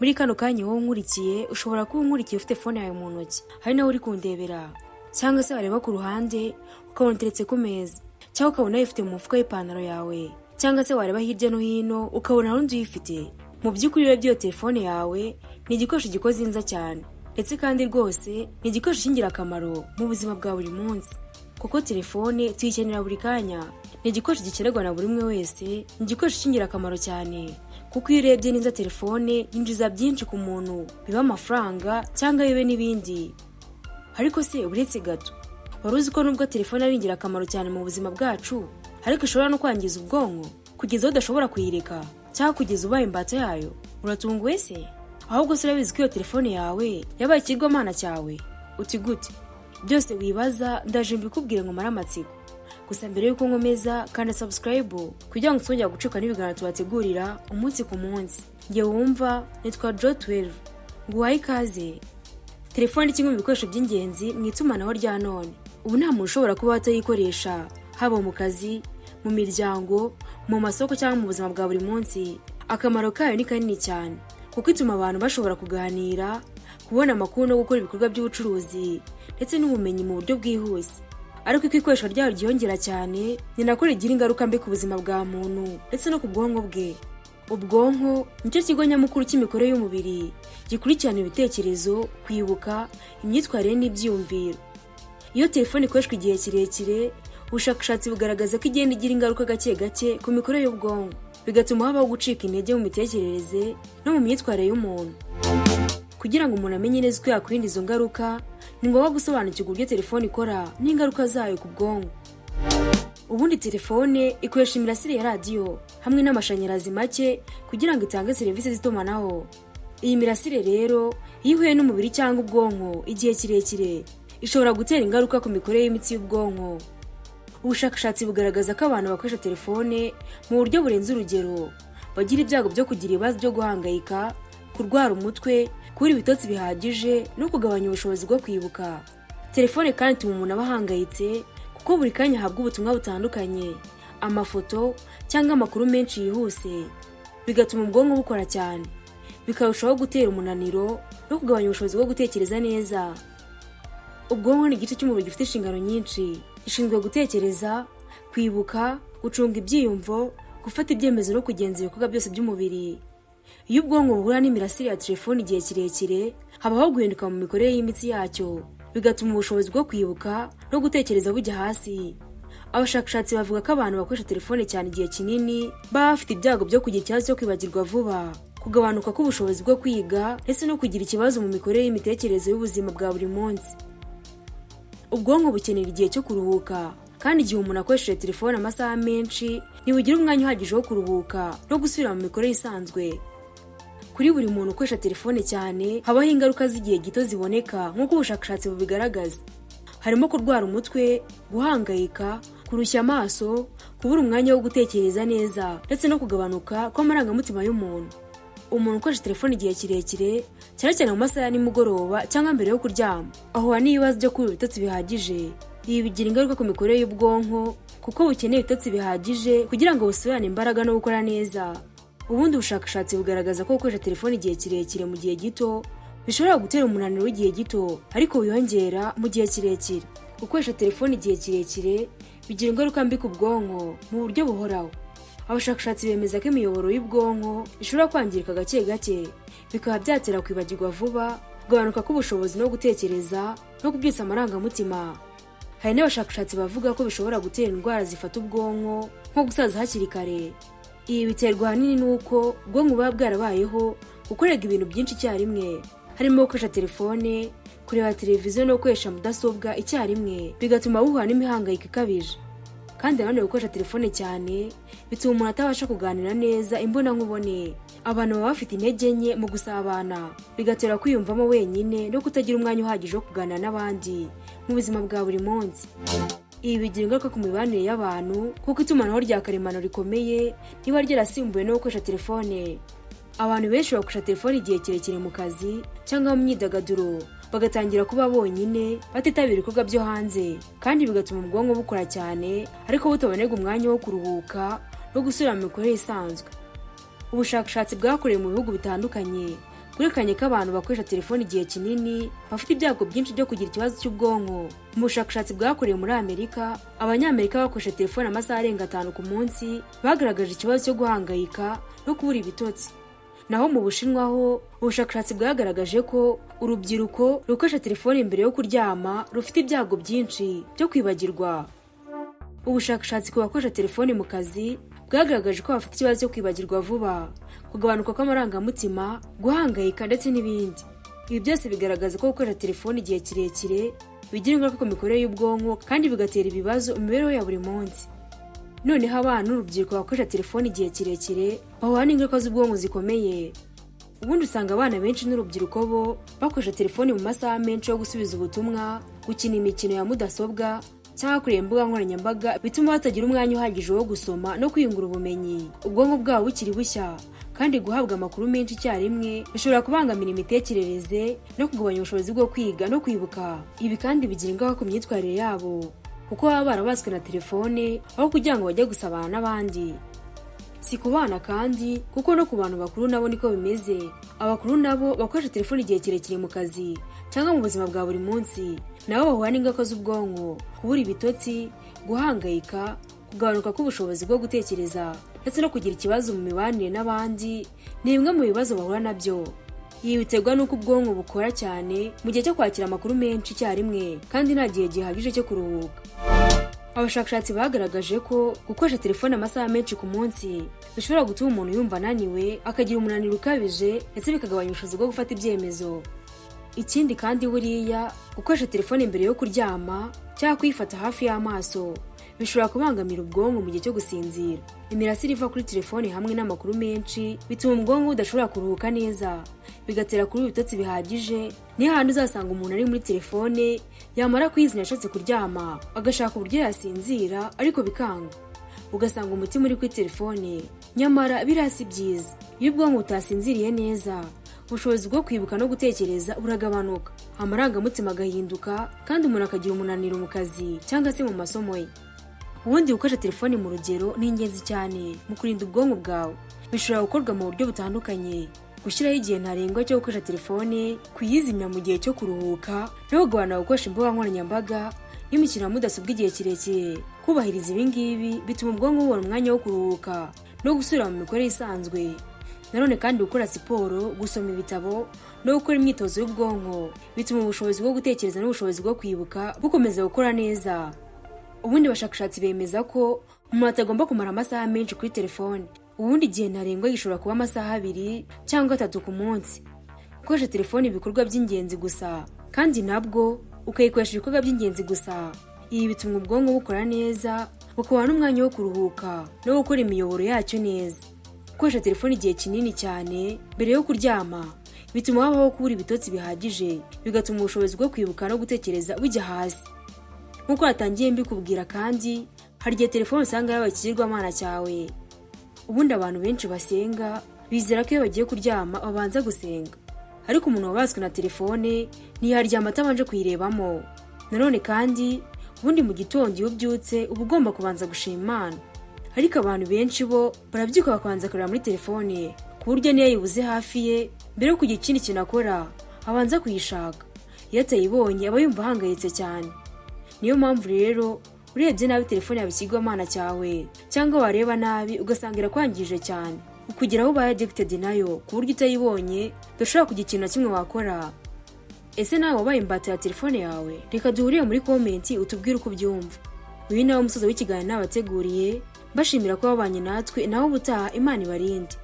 Muri kano kanya wowe nkurikiye ushobora kuba unkurikiye ufite phone yawe mu ntoki, hari nawe uri kundebera, cyangwa se wareba ku ruhande ukabona uteretse ku meza, cyangwa ukabona uyifite mu mufuka w'ipantaro yawe, cyangwa se wareba hirya no hino ukabona hari undi uyifite. Mu by'ukuri rero iyo telefone yawe ni igikoresho gikoze neza cyane, ndetse kandi rwose ni igikoresho cy'ingirakamaro mu buzima bwa buri munsi, kuko telefone tuyikenera buri kanya. Ni igikoresho gikenerwa na buri umwe wese, ni igikoresho cy'ingirakamaro cyane, kuko iyo urebye neza telefone yinjiza byinshi ku muntu, biba amafaranga cyangwa bibe n'ibindi. Ariko se uretse gato, wari uzi ko nubwo telefone ari ingirakamaro cyane mu buzima bwacu, ariko ishobora no kwangiza ubwonko kugeza aho udashobora kuyireka cyangwa kugeza ubaye imbata yayo? Uratunguwe se? Ahubwo se urabizi ko iyo telefone yawe yabaye ikigomana cyawe? Uti gute? Byose wibaza ndaje mbikubwire ngo mara amatsiko. Gusa mbere yuko nkomeza kandi subscribe kugira ngo tuzongera gucika n'ibiganiro tubategurira umunsi ku munsi. Nge wumva nitwa Jo12, nguhaye ikaze. Telefone ni kimwe mu bikoresho by'ingenzi mu itumanaho rya none. Ubu nta muntu ushobora kuba atayikoresha, haba mu kazi, mu miryango, mu masoko cyangwa mu buzima bwa buri munsi. Akamaro kayo ni kanini cyane, kuko ituma abantu bashobora kuganira, kubona amakuru no gukora ibikorwa by'ubucuruzi ndetse n'ubumenyi mu buryo bwihuse. Ariko uko ikoreshwa ryayo ryiyongera cyane, ni nako rigira ingaruka mbi ku buzima bwa muntu ndetse no ku bwonko bwe. Ubwonko nicyo kigo nyamukuru cy'imikorere y'umubiri, gikurikirana ibitekerezo, kwibuka, imyitwarire n'ibyiyumviro. Iyo telefone ikoreshwa igihe kirekire, ubushakashatsi bugaragaza ko igenda igira ingaruka gake gake ku mikorere y'ubwonko, bigatuma habaho gucika intege mu mitekerereze no mu myitwarire y'umuntu. Kugira ngo umuntu amenye neza uko yakwirinda izo ngaruka, ni ngombwa gusobanukirwa uburyo telefone ikora n'ingaruka zayo ku bwonko. Ubundi telefone ikoresha imirasire ya radiyo hamwe n'amashanyarazi make kugira ngo itange serivisi z'itumanaho. Iyi mirasire rero iyo ihuye n'umubiri cyangwa ubwonko igihe kirekire, ishobora gutera ingaruka ku mikorere y'imitsi y'ubwonko. Ubushakashatsi bugaragaza ko abantu bakoresha telefone mu buryo burenze urugero bagira ibyago byo kugira ibibazo byo guhangayika, kurwara umutwe, kubura ibitotsi bihagije no kugabanya ubushobozi bwo kwibuka. Telefone kandi ituma umuntu aba ahangayitse, kuko buri kanya ahabwa ubutumwa butandukanye, amafoto cyangwa amakuru menshi yihuse, bigatuma ubwonko bukora cyane, bikarushaho gutera umunaniro no kugabanya ubushobozi bwo gutekereza neza. Ubwonko ni igice cy'umubiri gifite inshingano nyinshi, gishinzwe gutekereza, kwibuka, gucunga ibyiyumvo, gufata ibyemezo no kugenzura ibikorwa byose by'umubiri. Iyo ubwonko buhura n'imirasire ya telefone igihe kirekire, habaho guhinduka mu mikorere y'imitsi yacyo, bigatuma ubushobozi bwo kwibuka no gutekereza bujya hasi. Abashakashatsi bavuga ko abantu bakoresha telefone cyane igihe kinini baba bafite ibyago byo kugira ikibazo cyo kwibagirwa vuba, kugabanuka k'ubushobozi bwo kwiga ndetse no kugira ikibazo mu mikorere y'imitekerereze y'ubuzima bwa buri munsi. Ubwonko bukenera igihe cyo kuruhuka, kandi igihe umuntu akoresheje telefone amasaha menshi, ntibugira umwanya uhagije wo kuruhuka no gusubira mu mikorere isanzwe. Kuri buri muntu ukoresha telefone cyane habaho ingaruka z'igihe gito ziboneka nk'uko ubushakashatsi bubigaragaza. Harimo kurwara umutwe, guhangayika, kurushya amaso, kubura umwanya wo gutekereza neza ndetse no kugabanuka kw'amarangamutima y'umuntu. Umuntu ukoresha telefone igihe kirekire, cyane cyane mu masaha ya nimugoroba cyangwa mbere yo kuryama, ahura n'ibibazo byo kubura ibitotsi bihagije. Ibi bigira ingaruka ku mikorere y'ubwonko, kuko bukeneye ibitotsi bihagije kugira ngo busubirane imbaraga no gukora neza. Ubundi ubushakashatsi bugaragaza ko gukoresha telefone igihe kirekire mu gihe gito bishobora gutera umunaniro w'igihe gito, ariko wiyongera mu gihe kirekire. Gukoresha telefone igihe kirekire bigira ingaruka mbi ku bwonko mu buryo buhoraho. Abashakashatsi bemeza ko imiyoboro y'ubwonko ishobora kwangirika gake gake, bikaba byatera kwibagirwa vuba, kugabanuka k'ubushobozi no gutekereza no kubyutsa amarangamutima. Hari n'abashakashatsi bavuga ko bishobora gutera indwara zifata ubwonko nko gusaza hakiri kare. Ibi biterwa ahanini n'uko ubwonko buba bwarabayeho gukorera ibintu byinshi icyarimwe, harimo gukoresha telefone, kureba televiziyo no gukoresha mudasobwa icyarimwe, bigatuma buhura n'imihangayiko ikabije. Kandi nanone gukoresha telefone cyane bituma umuntu atabasha kuganira neza imbonankubone. Abantu baba bafite intege nke mu gusabana, bigatera kwiyumvamo wenyine no kutagira umwanya uhagije wo kuganira n'abandi mu buzima bwa buri munsi. Ibi bigira ingaruka ku mibanire y'abantu, kuko itumanaho rya karemano rikomeye riba ryarasimbuwe no gukoresha telefone. Abantu benshi bakoresha telefone igihe kirekire mu kazi cyangwa mu myidagaduro, bagatangira kuba bonyine batitabira ibikorwa byo hanze, kandi bigatuma ubwonko bukora cyane ariko butabonega umwanya wo kuruhuka no gusubira mu mikorere isanzwe. Ubushakashatsi bwakorewe mu bihugu bitandukanye Kurekanye ko abantu bakoresha telefone igihe kinini bafite ibyago byinshi byo kugira ikibazo cy'ubwonko. Mu bushakashatsi bwakorewe muri Amerika, abanyamerika bakoresha telefone amasaha arenga 5 ku munsi bagaragaje ikibazo cyo guhangayika no kubura ibitotsi. Naho mu Bushinwa ho ubushakashatsi bwagaragaje ko urubyiruko rukoresha telefone mbere yo kuryama rufite ibyago byinshi byo kwibagirwa. Ubushakashatsi ku bakoresha telefone mu kazi bwagaragaje ko bafite ikibazo cyo kwibagirwa vuba, kugabanuka kw'amarangamutima, guhangayika ndetse n'ibindi. Ibi byose bigaragaza ko gukoresha telefone igihe kirekire bigira ingaruka ku mikorere y'ubwonko kandi bigatera ibibazo mu mibereho ya buri munsi. Noneho abana n'urubyiruko bakoresha telefone igihe kirekire bahura n'ingaruka z'ubwonko zikomeye. Ubundi usanga abana benshi n'urubyiruko bo bakoresha telefone mu masaha menshi yo gusubiza ubutumwa, gukina imikino ya mudasobwa cyangwa kureba imbuga nkoranyambaga, bituma batagira umwanya uhagije wo gusoma no kwiyungura ubumenyi. Ubwonko bwabo bukiri bushya kandi guhabwa amakuru menshi icyarimwe bishobora kubangamira imitekerereze no kugabanya ubushobozi bwo kwiga no kwibuka. Ibi kandi bigira ingaruka ku myitwarire yabo kuko baba barabaswe na telefone aho kugira ngo bajye gusabana n'abandi. Si ku bana kandi kuko no ku bantu bakuru nabo niko bimeze. Abakuru nabo bakoresha telefone igihe kirekire mu kazi cyangwa mu buzima bwa buri munsi, nabo bahura n'ingaruka z'ubwonko, kubura ibitotsi, guhangayika, kugabanuka k'ubushobozi bwo gutekereza ndetse no kugira ikibazo mu mibanire n'abandi ni bimwe mu bibazo bahura nabyo. Ibi biterwa n'uko ubwonko bukora cyane mu gihe cyo kwakira amakuru menshi icyarimwe kandi nta gihe gihagije cyo kuruhuka. Abashakashatsi bagaragaje ko gukoresha telefone amasaha menshi ku munsi bishobora gutuma umuntu yumva ananiwe, akagira umunaniro ukabije ndetse bikagabanya ubushobozi bwo gufata ibyemezo. Ikindi kandi buriya gukoresha telefone mbere yo kuryama cyangwa kuyifata hafi y'amaso bishobora kubangamira ubwonko mu gihe cyo gusinzira. Imirasire iva kuri telefone hamwe n'amakuru menshi bituma ubwonko budashobora kuruhuka neza, bigatera kuri ibitotsi bihagije. Niyo handi uzasanga umuntu ari muri telefone yamara kwizina yashatse kuryama agashaka uburyo yasinzira ariko bikanga, ugasanga umutima uri kuri telefone. Nyamara birasi byiza. Iyo ubwonko butasinziriye neza, ubushobozi bwo kwibuka no gutekereza buragabanuka, amarangamutima agahinduka kandi umuntu akagira umunaniro mu kazi cyangwa se mu masomo ye. Ubundi gukoresha telefone mu rugero ni ingenzi cyane mu kurinda ubwonko bwawe. Bishobora gukorwa mu buryo butandukanye: gushyiraho igihe ntarengwa cyo gukoresha telefone, kuyizimya mu gihe cyo kuruhuka, no kugabanya gukoresha imbuga nkoranyambaga n'imikino ya mudasobwa igihe kirekire. Kubahiriza ibi ngibi bituma ubwonko bubona umwanya wo kuruhuka no gusubira mu mikorere isanzwe. Nanone kandi gukora siporo, gusoma ibitabo no gukora imyitozo y'ubwonko bituma ubushobozi bwo gutekereza n'ubushobozi bwo kwibuka bukomeza gukora neza. Ubundi bashakashatsi bemeza ko umuntu atagomba kumara amasaha menshi kuri telefone. Ubundi igihe ntarengwa gishobora kuba amasaha 2 cyangwa 3 ku munsi. Gukoresha telefone ibikorwa by'ingenzi gusa kandi nabwo ukayikoresha ibikorwa by'ingenzi gusa. Ibi bituma ubwonko bukora neza, bukabona n'umwanya wo kuruhuka no gukora imiyoboro yacyo neza. Gukoresha telefone igihe kinini cyane mbere yo kuryama bituma habaho kubura ibitotsi bihagije, bigatuma ubushobozi bwo kwibuka no gutekereza bujya hasi. Nkuko natangiye mbikubwira kandi hari igihe telefone usanga yabaye ikigirwamana cyawe. Ubundi abantu benshi basenga bizera ko iyo bagiye kuryama babanza gusenga, ariko umuntu wabaswe na telefone ntiyaryama atabanje kuyirebamo. Nanone kandi ubundi mu gitondo iyo ubyutse uba ugomba kubanza gushima Imana, ariko abantu benshi bo barabyuka bakabanza kureba muri telefone ku buryo niyo yibuze hafi ye mbere yo kugira ikindi kintu akora abanza kuyishaka. Iyo atayibonye aba yumva ahangayitse cyane. Niyo mpamvu rero urebye nabi telefone yawe ikigirwamana cyawe cyangwa wareba nabi ugasanga irakwangije cyane, ukugeraho ubaye addicted nayo ku buryo utayibonye udashobora kugira ikintu na kimwe wakora. Ese nawe wabaye imbata ya telefone yawe? Reka duhurire muri comment utubwire uko ubyumva. Uyu nawe umusozo w'ikiganiro nabateguriye, mbashimira ko babanye natwe, naho ubutaha Imana ibarinde.